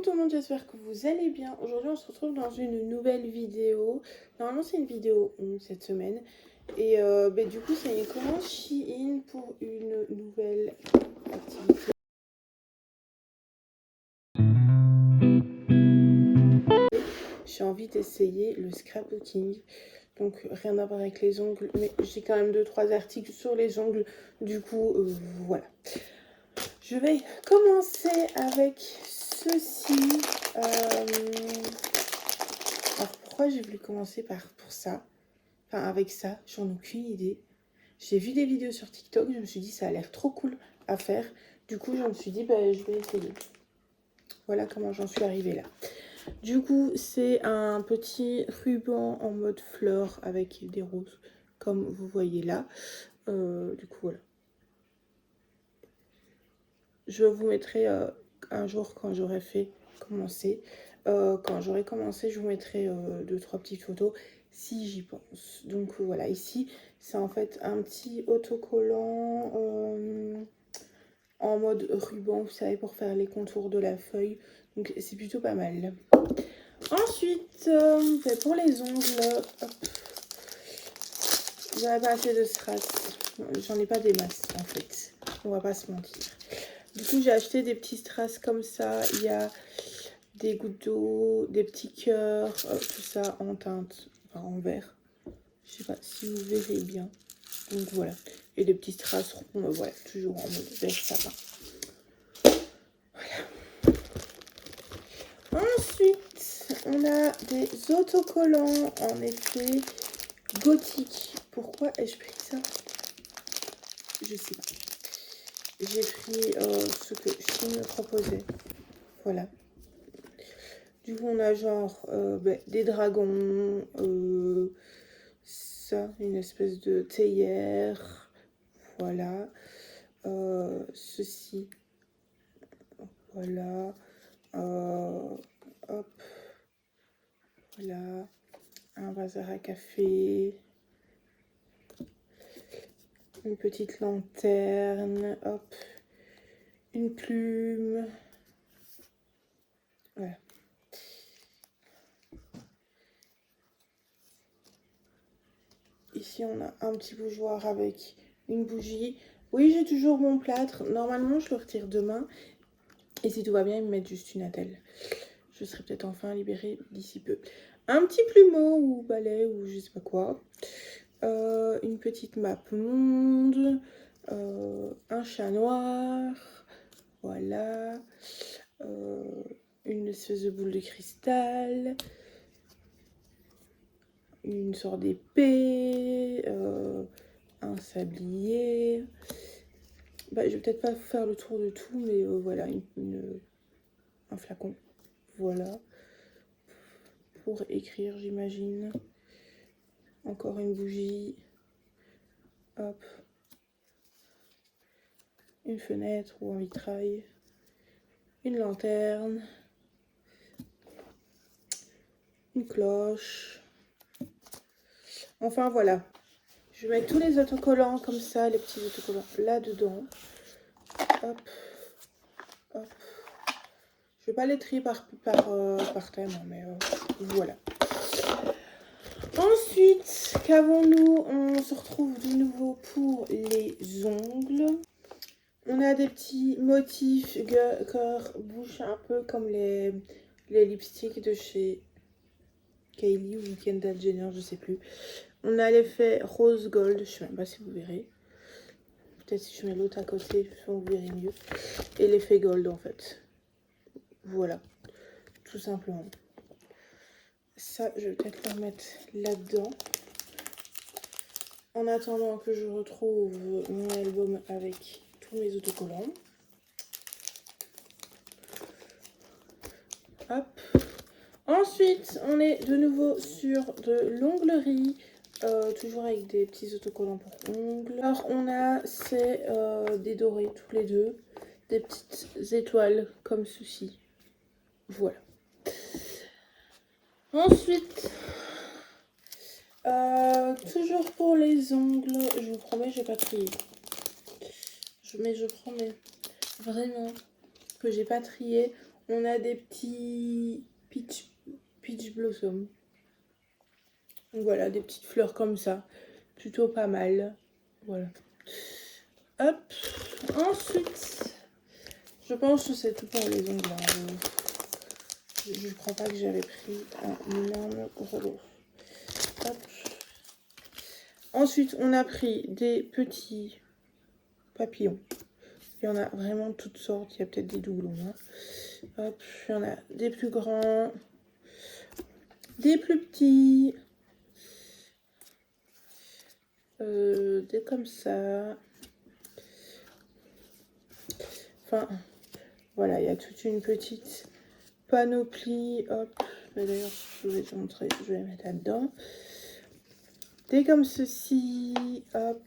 tout le monde, j'espère que vous allez bien. Aujourd'hui on se retrouve dans une nouvelle vidéo. Normalement c'est une vidéo 11 cette semaine. Et du coup c'est une commande Shein pour une nouvelle activité. J'ai envie d'essayer le scrapbooking. Donc rien à voir avec les ongles, mais j'ai quand même 2-3 articles sur les ongles. Du coup voilà. Je vais commencer avec ceci. Alors pourquoi j'ai voulu commencer pour ça, enfin avec ça, j'en ai aucune idée. J'ai vu des vidéos sur TikTok, je me suis dit ça a l'air trop cool à faire. Du coup je me suis dit je vais essayer. Voilà comment j'en suis arrivée là. Du coup c'est un petit ruban en mode fleur avec des roses comme vous voyez là. Du coup voilà. Je vous mettrai un jour quand j'aurai commencé. Quand j'aurai commencé, je vous mettrai 2-3 petites photos si j'y pense. Donc voilà, ici, c'est en fait un petit autocollant en mode ruban, vous savez, pour faire les contours de la feuille. Donc c'est plutôt pas mal. Ensuite, pour les ongles, hop, j'avais pas assez de strass. J'en ai pas des masses en fait, on va pas se mentir. Du coup, j'ai acheté des petits strass comme ça. Il y a des gouttes d'eau, des petits cœurs, tout ça en teinte, enfin en vert. Je sais pas si vous verrez bien. Donc voilà. Et des petits strass ronds, voilà, toujours en mode vert sapin. Voilà. Ensuite, on a des autocollants, en effet, gothiques. Pourquoi ai-je pris ça? Je sais pas. J'ai pris ce que Shein me proposait. Voilà. Du coup, on a genre des dragons, ça, une espèce de théière, voilà. Ceci, voilà. Hop, voilà. Un vaseur à café. Une petite lanterne, hop. Une plume. Voilà. Ici, on a un petit bougeoir avec une bougie. Oui, j'ai toujours mon plâtre. Normalement, je le retire demain. Et si tout va bien, ils me mettent juste une attelle. Je serai peut-être enfin libérée d'ici peu. Un petit plumeau ou balai ou je sais pas quoi. Une petite map monde. Un chat noir. Voilà. Une espèce de boule de cristal. Une sorte d'épée. Un sablier. Je vais peut-être pas faire le tour de tout, mais voilà, un flacon. Voilà. Pour écrire, j'imagine. Encore une bougie. Hop. Une fenêtre ou un vitrail. Une lanterne. Une cloche. Enfin, voilà. Je vais mettre tous les autocollants comme ça, les petits autocollants là-dedans. Hop. Hop. Je vais pas les trier par thème, mais voilà. Ensuite, qu'avons-nous? On se retrouve de nouveau pour les ongles. On a des petits motifs cœur, bouche, un peu comme les lipsticks de chez Kylie ou Kendall Jenner, je sais plus. On a l'effet rose gold, je sais même pas si vous verrez. Peut-être si je mets l'autre à côté, vous verrez mieux. Et l'effet gold en fait. Voilà, tout simplement. Ça, je vais peut-être le remettre là-dedans. En attendant que je retrouve mon album avec tous mes autocollants. Hop. Ensuite, on est de nouveau sur de l'onglerie. Toujours avec des petits autocollants pour ongles. Alors, on a des dorés tous les deux. Des petites étoiles comme ceci. Voilà. Ensuite, toujours pour les ongles, je vous promets, je vais pas trier. Mais je promets vraiment que j'ai pas trié. On a des petits peach blossom. Donc voilà, des petites fleurs comme ça. Plutôt pas mal. Voilà. Hop. Ensuite, je pense que c'est tout pour les ongles. Je ne crois pas que j'avais pris un énorme rouleau. Hop. Ensuite, on a pris des petits papillons. Il y en a vraiment toutes sortes. Il y a peut-être des doublons. Hein. Hop. Il y en a des plus grands, des plus petits, des comme ça. Enfin, voilà, il y a toute une petite panoplie. Hop. D'ailleurs, je vais te montrer. Je vais les mettre là-dedans. Des comme ceci. Hop.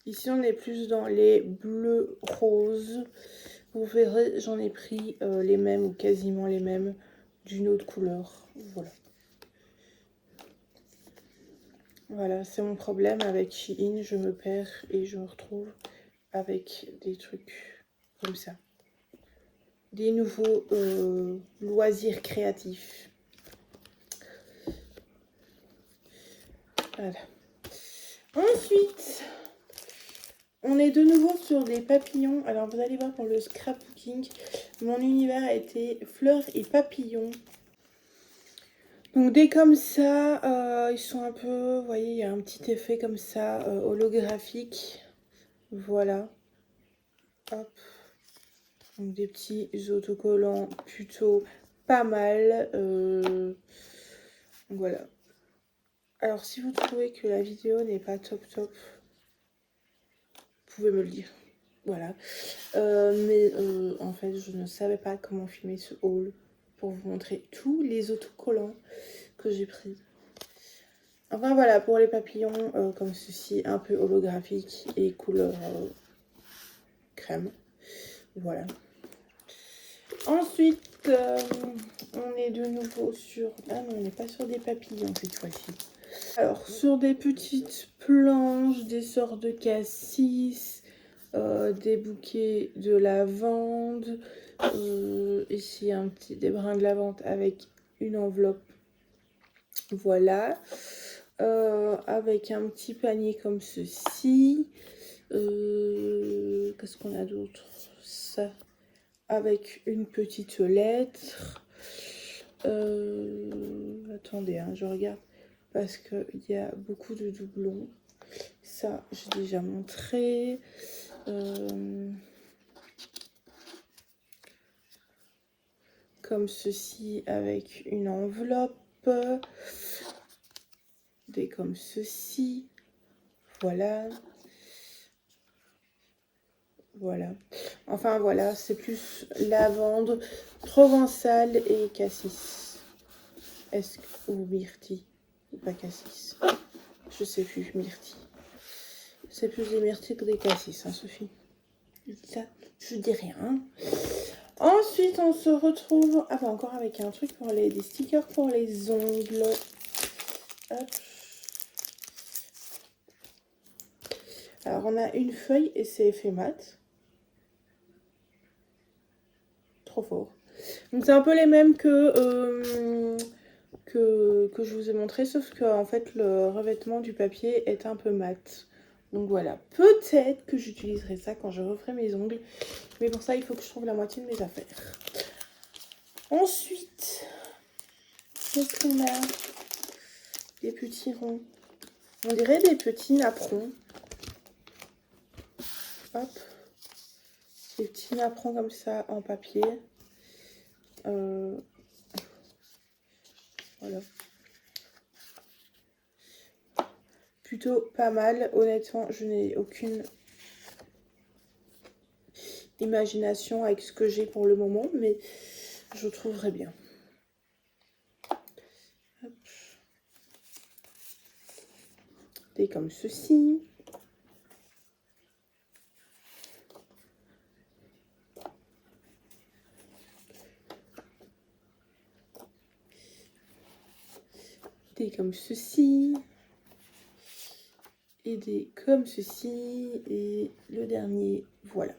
Ici, on est plus dans les bleus roses. Vous verrez, j'en ai pris les mêmes ou quasiment les mêmes d'une autre couleur. Voilà. Voilà, c'est mon problème avec Shein. Je me perds et je me retrouve avec des trucs comme ça. Des nouveaux loisirs créatifs. Voilà. Ensuite, on est de nouveau sur des papillons. Alors, vous allez voir pour le scrapbooking, mon univers a été fleurs et papillons. Donc, des comme ça, ils sont un peu, vous voyez, il y a un petit effet comme ça, holographique. Voilà. Hop. Donc, des petits autocollants plutôt pas mal. Voilà. Alors, si vous trouvez que la vidéo n'est pas top, vous pouvez me le dire. Voilà. Mais en fait, je ne savais pas comment filmer ce haul pour vous montrer tous les autocollants que j'ai pris. Enfin, voilà, pour les papillons, comme ceci, un peu holographique et couleur crème. Voilà. Ensuite, on est de nouveau sur... Ah non, on n'est pas sur des papillons cette fois-ci. Alors, sur des petites planches, des sorts de cassis, des bouquets de lavande. Ici, des brins de lavande avec une enveloppe. Voilà. Avec un petit panier comme ceci. Qu'est-ce qu'on a d'autre? Ça. Avec une petite lettre. Attendez, hein, je regarde. Parce qu'il y a beaucoup de doublons. Ça, j'ai déjà montré. Comme ceci avec une enveloppe. Des comme ceci. Voilà. Voilà. Enfin voilà, c'est plus lavande, provençal et cassis. Est-ce que... ou myrtille. Ou pas cassis. Je sais plus, myrtille. C'est plus des myrtilles que des cassis, hein, Sophie. Ça, je dis rien. Hein. Ensuite, on se retrouve... Ah bah encore avec un truc pour des stickers pour les ongles. Hop. Alors, on a une feuille et c'est effet mat. Trop fort. Donc, c'est un peu les mêmes que je vous ai montré, sauf que en fait, le revêtement du papier est un peu mat. Donc, voilà. Peut-être que j'utiliserai ça quand je referai mes ongles. Mais pour ça, il faut que je trouve la moitié de mes affaires. Ensuite, qu'est-ce qu'on a? Des petits ronds. On dirait des petits napperons. Hop. Des petits napperons comme ça en papier. Voilà. Plutôt pas mal. Honnêtement, je n'ai aucune imagination avec ce que j'ai pour le moment, mais je trouverai bien. Hop. Des comme ceci. Des comme ceci. Et des comme ceci. Et le dernier, voilà.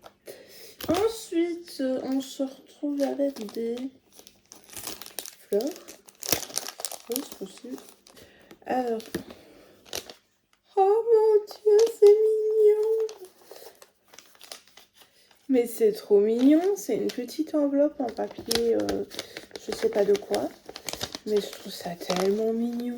Ensuite, Ensuite, on se retrouve avec des fleurs. Oui, c'est possible. Alors, oh mon Dieu, c'est mignon. Mais c'est trop mignon. C'est une petite enveloppe en papier, je sais pas de quoi. Mais je trouve ça tellement mignon.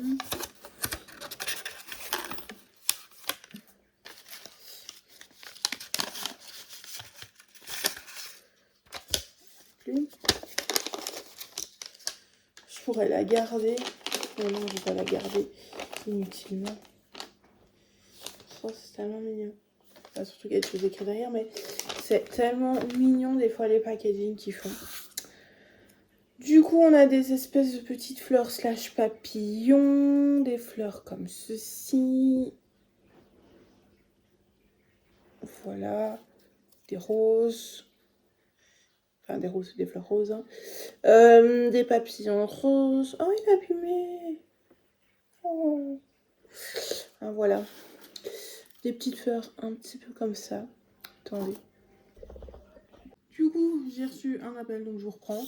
Je pourrais la garder. Mais non, je vais pas la garder inutilement. Oh, c'est tellement mignon. Enfin, surtout qu'il y a des choses écrites derrière, mais c'est tellement mignon des fois les packaging qu'ils font. Du coup, on a des espèces de petites fleurs slash papillons, des fleurs comme ceci. Voilà, des roses. Enfin, des roses, des fleurs roses. Hein. Des papillons roses. Oh, il a abîmé. Oh. Ah, voilà. Des petites fleurs un petit peu comme ça. Attendez. Du coup, j'ai reçu un appel, donc je vous reprends.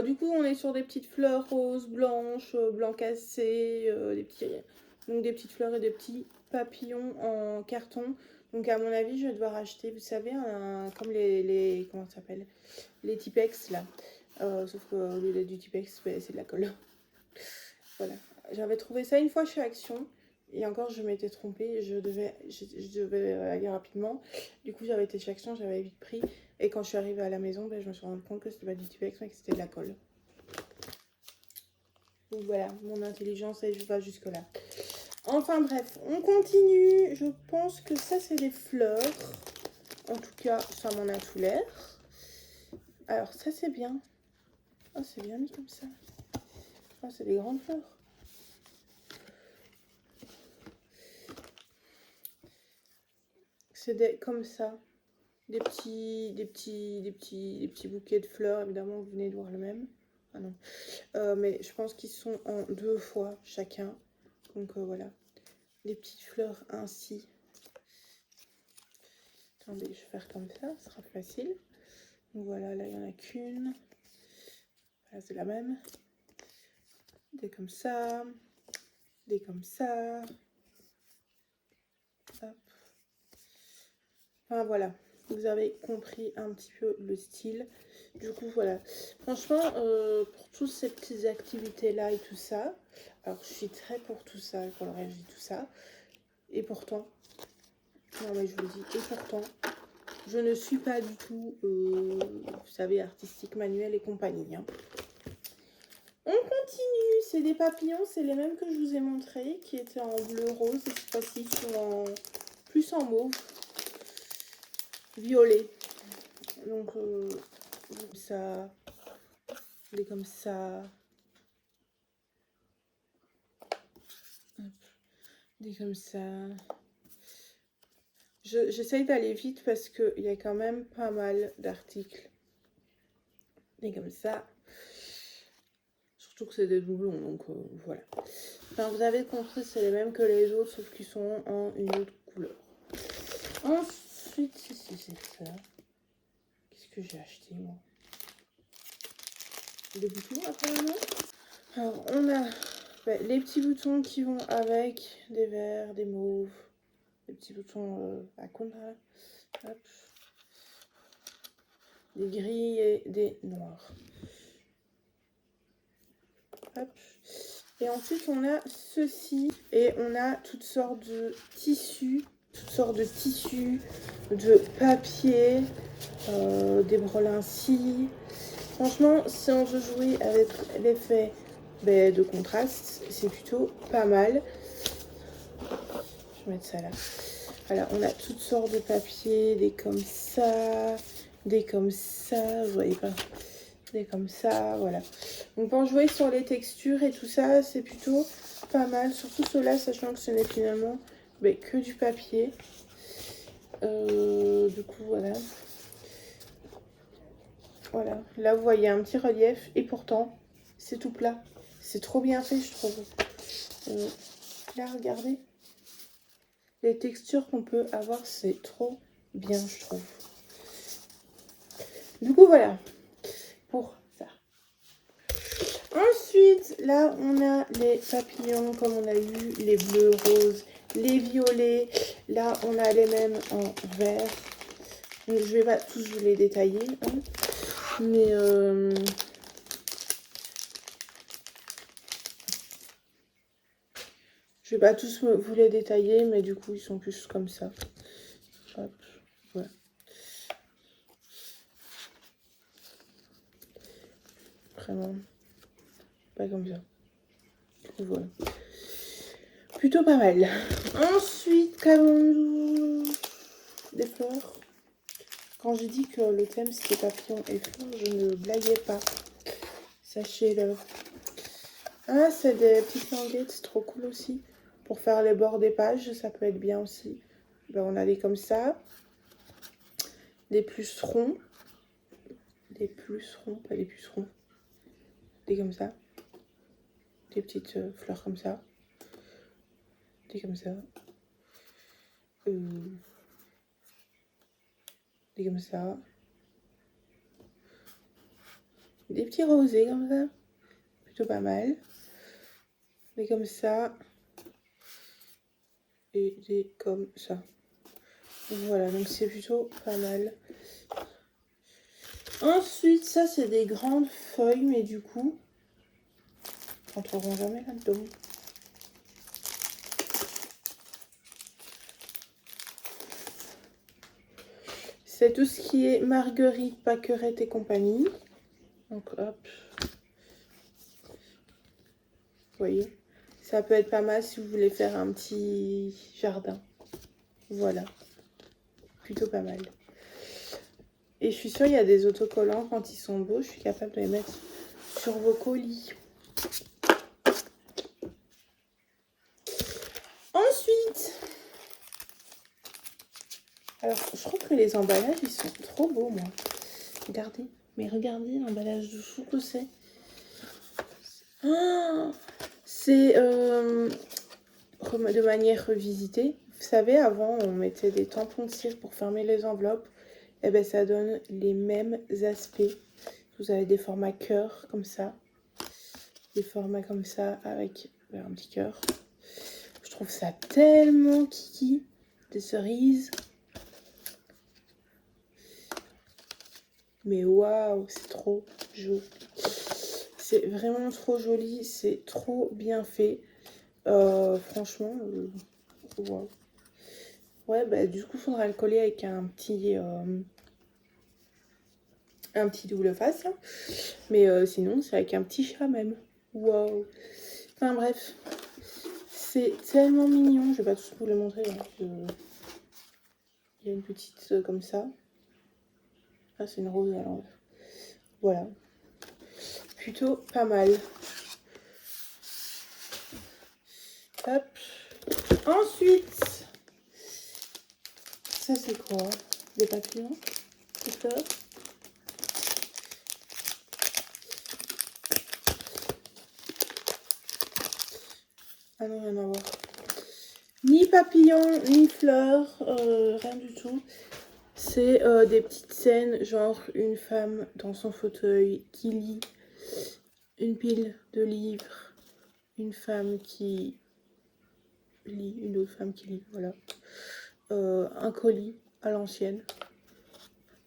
Du coup, on est sur des petites fleurs roses, blanches, blanc cassé, donc des petites fleurs et des petits papillons en carton. Donc à mon avis, je vais devoir acheter, vous savez, comme les comment ça s'appelle, les Tipex là. Sauf que au lieu d'être du Tipex, c'est de la colle. Voilà. J'avais trouvé ça une fois chez Action. Et encore, je m'étais trompée, je devais aller rapidement. Du coup, j'avais été chez Action, j'avais vite pris. Et quand je suis arrivée à la maison, je me suis rendu compte que c'était pas du Tipex, mais que c'était de la colle. Donc voilà, mon intelligence, elle va jusque-là. Enfin bref, on continue. Je pense que ça, c'est des fleurs. En tout cas, ça m'en a tout l'air. Alors, ça, c'est bien. Oh, c'est bien mis comme ça. Oh, c'est des grandes fleurs. C'est comme ça. Des petits bouquets de fleurs. Évidemment, vous venez de voir le même. Ah non. Mais je pense qu'ils sont en 2 fois chacun. Donc voilà. Des petites fleurs ainsi. Attendez, je vais faire comme ça, ce sera facile. Donc voilà, là il n'y en a qu'une. Voilà, c'est la même. Des comme ça. Des comme ça. Hop. Enfin voilà, vous avez compris un petit peu le style. Du coup voilà, franchement pour toutes ces petites activités là et tout ça, alors je suis très pour tout ça, pour le reste tout ça, et pourtant, non mais je vous le dis, et pourtant je ne suis pas du tout vous savez, artistique, manuel et compagnie hein. On continue, c'est des papillons, c'est les mêmes que je vous ai montré, qui étaient en bleu rose, et cette fois-ci ils sont en plus en mauve violet. Donc ça, des comme ça, hop, des comme ça. J'essaye d'aller vite parce qu'il y a quand même pas mal d'articles. Des comme ça. Surtout que c'est des doublons, donc voilà. Enfin, vous avez compris, c'est les mêmes que les autres, sauf qu'ils sont en une autre couleur. Ensuite, si c'est ça. Qu'est-ce que j'ai acheté, moi? Des boutons, apparemment. Alors, on a les petits boutons qui vont avec, des verts, des mauves, des petits boutons à contra, hop, des gris et des noirs. Hop. Et ensuite, on a ceci et on a toutes sortes de tissus, de papier, des brelincis. Franchement, si on veut jouer avec l'effet de contraste, c'est plutôt pas mal. Je vais mettre ça là. Voilà, on a toutes sortes de papiers, des comme ça, vous voyez pas, des comme ça, voilà. Donc pour jouer sur les textures et tout ça, c'est plutôt pas mal. Surtout ceux-là, sachant que ce n'est finalement que du papier. Du coup, voilà. Voilà, là vous voyez un petit relief et pourtant c'est tout plat. C'est trop bien fait, je trouve. Là, regardez. Les textures qu'on peut avoir, c'est trop bien, je trouve. Du coup, voilà. Pour ça. Ensuite, là, on a les papillons, comme on a eu, les bleus, roses, les violets. Là, on a les mêmes en vert. Donc, je vais pas tous vous les détailler. Hein. Mais... je vais pas tous vous les détailler, mais du coup, ils sont plus comme ça. Hop, voilà. Vraiment, pas comme ça. Du coup, voilà. Plutôt pas mal. Ensuite, qu'avons-nous? Des fleurs. Quand j'ai dit que le thème c'était papillons et fleurs, je ne blaguais pas. Sachez-le. Ah, c'est des petites languettes, c'est trop cool aussi. Pour faire les bords des pages, ça peut être bien aussi. Ben, on a des comme ça. Des pucerons. Des pucerons, pas des pucerons. Des comme ça. Des petites fleurs comme ça. Des comme ça. Des comme ça. Des petits rosés comme ça. Plutôt pas mal. Des comme ça. Et des comme ça. Voilà, donc c'est plutôt pas mal. Ensuite, ça c'est des grandes feuilles, mais du coup, on ne trouvera jamais là-dedans. C'est tout ce qui est marguerite, pâquerette et compagnie. Donc hop. Vous voyez, ça peut être pas mal si vous voulez faire un petit jardin. Voilà. Plutôt pas mal. Et je suis sûre il y a des autocollants quand ils sont beaux. Je suis capable de les mettre sur vos colis. Ensuite, alors je trouve que les emballages ils sont trop beaux moi. Regardez, mais regardez l'emballage dessous que c'est. Oh, c'est de manière revisitée. Vous savez, avant on mettait des tampons de cire pour fermer les enveloppes. Et bien ça donne les mêmes aspects. Vous avez des formats cœur comme ça. Des formats comme ça avec un petit cœur. Je trouve ça tellement kiki. Des cerises. Mais waouh, c'est trop joli. C'est vraiment trop joli. C'est trop bien fait. Franchement, waouh. Ouais, bah du coup, il faudra le coller avec un petit double face. Hein. Mais sinon, c'est avec un petit chat même. Waouh. Enfin bref. C'est tellement mignon. Je vais pas tous vous le montrer. Hein. Il y a une petite comme ça. Ah, c'est une rose à l'envers. Voilà. Plutôt pas mal. Hop. Ensuite, ça c'est quoi? Des papillons? Des fleurs? Ah non, rien à voir. Ni papillons, ni fleurs, rien du tout. C'est des petites scènes, genre une femme dans son fauteuil qui lit une pile de livres, une femme qui lit, une autre femme qui lit, voilà. Un colis à l'ancienne.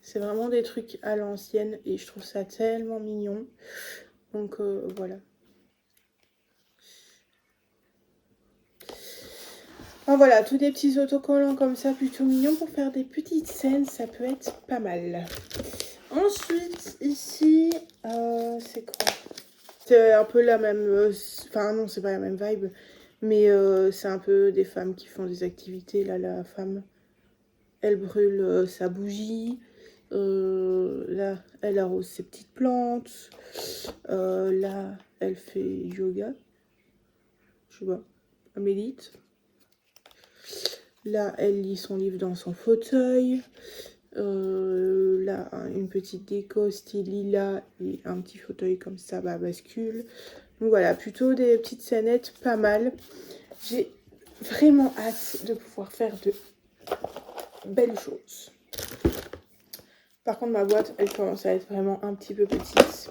C'est vraiment des trucs à l'ancienne et je trouve ça tellement mignon. Donc voilà. Enfin, voilà, tous des petits autocollants comme ça, plutôt mignons pour faire des petites scènes, ça peut être pas mal. Ensuite, ici, c'est quoi? C'est un peu la même... Enfin non, c'est pas la même vibe, mais c'est un peu des femmes qui font des activités. Là, la femme, elle brûle sa bougie. Là, elle arrose ses petites plantes. Là, elle fait yoga. Je sais pas, elle médite. Là, elle lit son livre dans son fauteuil. Là, une petite déco style lilas et un petit fauteuil comme ça, bah, bascule. Donc voilà, plutôt des petites scénettes pas mal. J'ai vraiment hâte de pouvoir faire de belles choses. Par contre, ma boîte, elle commence à être vraiment un petit peu petite.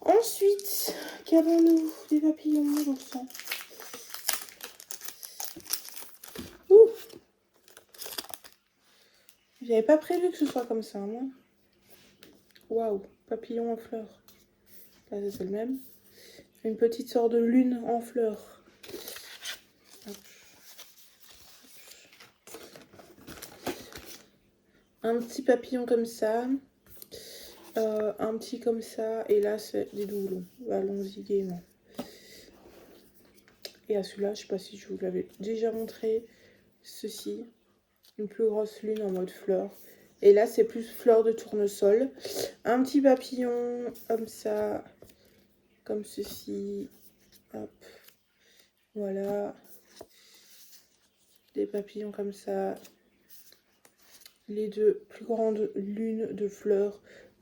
Ensuite, qu'avons-nous? Des papillons, bon sang. Ouh! J'avais pas prévu que ce soit comme ça, moi. Waouh, papillon en fleurs. Là, c'est le même. Une petite sorte de lune en fleurs. Hop. Un petit papillon comme ça. Un petit comme ça. Et là, c'est des doublons. Allons-y gaiement. Et à celui-là, je sais pas si je vous l'avais déjà montré. Ceci. Une plus grosse lune en mode fleur. Et là, c'est plus fleur de tournesol. Un petit papillon comme ça. Comme ceci. Hop. Voilà. Des papillons comme ça. Les deux plus grandes lunes de fleurs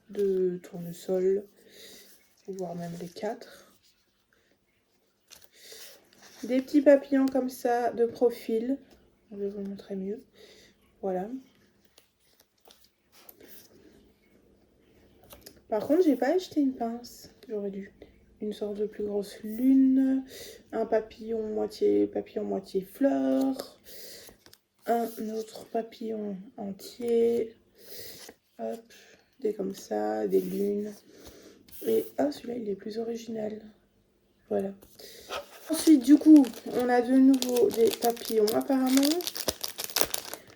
de tournesol. Voire même les 4. Des petits papillons comme ça de profil. Je vais vous montrer mieux. Voilà. Par contre, j'ai pas acheté une pince. J'aurais dû. Une sorte de plus grosse lune. Un papillon moitié fleur. Un autre papillon entier. Hop. Des comme ça, des lunes. Et ah, celui-là, il est plus original. Voilà. Ensuite, du coup, on a de nouveau des papillons apparemment.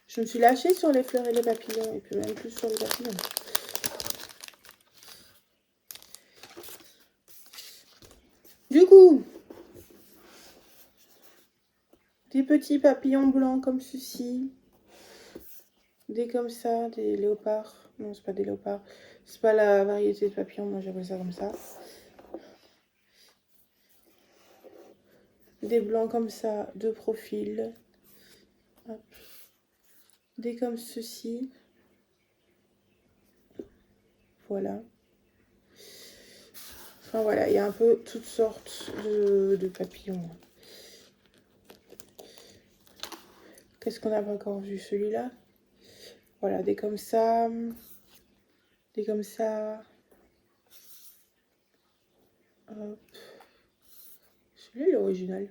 Je me suis lâchée sur les fleurs et les papillons. Et puis même plus sur les papillons. Du coup, des petits papillons blancs comme ceci. Des comme ça, des léopards. Non, c'est pas des léopards. C'est pas la variété de papillons, moi j'appelle ça comme ça. Des blancs comme ça, de profil. Hop. Des comme ceci. Voilà. Enfin voilà, il y a un peu toutes sortes de papillons. Qu'est-ce qu'on n'a pas encore vu? Celui-là. Voilà, des comme ça. Des comme ça. Hop. Celui-là, l'original.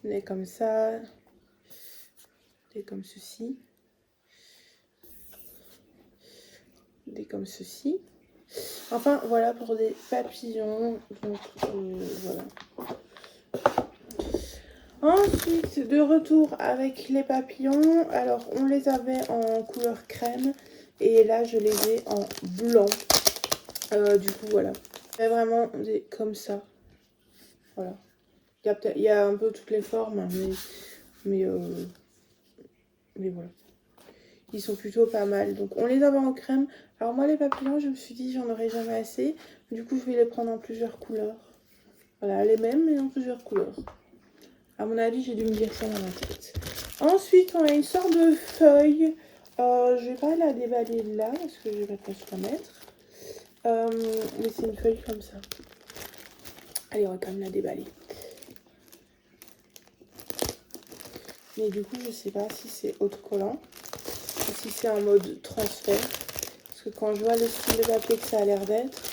Des comme ça. Des comme ceci. Des comme ceci. Enfin, voilà pour des papillons. Donc, voilà. Ensuite, de retour avec les papillons. Alors, on les avait en couleur crème. Et là, je les ai en blanc. Du coup, voilà. Il y a vraiment des comme ça. Voilà. Il y a un peu toutes les formes. Mais voilà. Ils sont plutôt pas mal. Donc, on les avait en crème. Alors, moi, les papillons, je me suis dit, j'en aurais jamais assez. Du coup, je vais les prendre en plusieurs couleurs. Voilà, les mêmes, mais en plusieurs couleurs. À mon avis, j'ai dû me dire ça dans ma tête. Ensuite, on a une sorte de feuille. Je vais pas la déballer là, parce que je vais pas se la mettre. Mais c'est une feuille comme ça. Allez, on va quand même la déballer. Mais du coup, je sais pas si c'est autocollant. Ou si c'est en mode transfert. Parce que quand je vois le style de papier que ça a l'air d'être.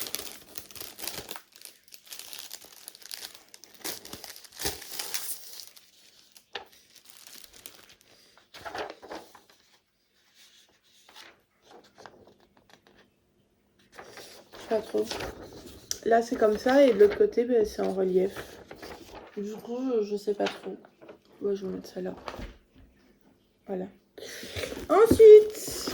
Pas trop. Là, c'est comme ça. Et de l'autre côté, ben, c'est en relief. Du coup, je sais pas trop. Ouais, je vais mettre ça là. Voilà. Ensuite,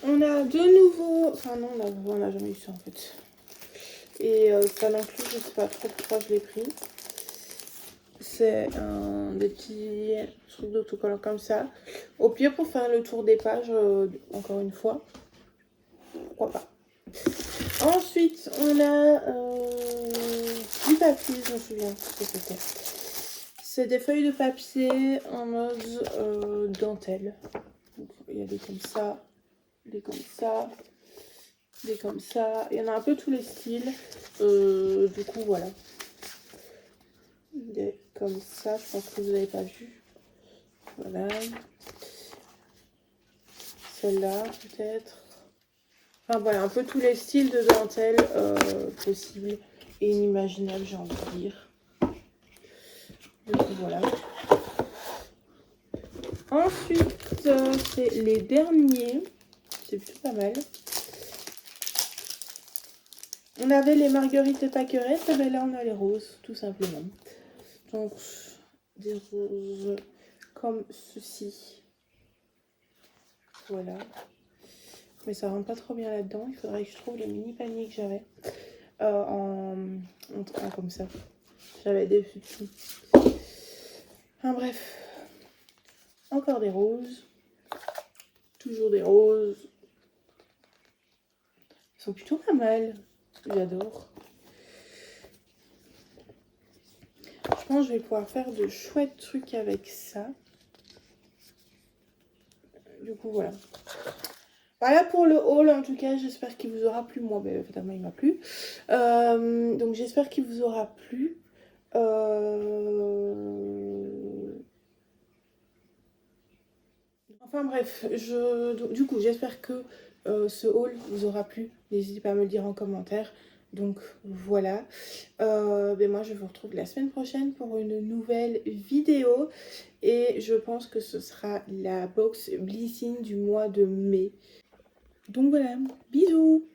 on a de nouveau... Enfin non, on n'a jamais eu ça en fait. Et ça non plus, je sais pas trop pourquoi je l'ai pris. C'est des petits trucs d'autocollant comme ça. Au pire, pour faire le tour des pages, encore une fois. Pourquoi pas. Ensuite, on a du papier, je me souviens ce que c'était. C'est des feuilles de papier en mode dentelle. Donc, il y a des comme ça, des comme ça, des comme ça. Il y en a un peu tous les styles. Du coup, voilà. Des comme ça. Je pense que vous n'avez pas vu. Voilà. Celle-là, peut-être. Enfin voilà, un peu tous les styles de dentelle possibles et inimaginables, j'ai envie de dire. Du coup, voilà. Ensuite, c'est les derniers. C'est plutôt pas mal. On avait les marguerites et pâquerettes, et bien là on a les roses, tout simplement. Donc, des roses comme ceci. Voilà. Mais ça rentre pas trop bien là-dedans. Il faudrait que je trouve les mini paniers que j'avais en comme ça. J'avais des petits. Enfin bref. Encore des roses. Toujours des roses. Ils sont plutôt pas mal. J'adore. Je pense que je vais pouvoir faire de chouettes trucs avec ça. Du coup, voilà. Voilà pour le haul, en tout cas, j'espère qu'il vous aura plu. Moi, ben, évidemment, il m'a plu. Donc, j'espère qu'il vous aura plu. Enfin bref, du coup, j'espère que ce haul vous aura plu. N'hésitez pas à me le dire en commentaire. Donc voilà. Ben moi, je vous retrouve la semaine prochaine pour une nouvelle vidéo. Et je pense que ce sera la box Blissing du mois de mai. Donc voilà, bisous!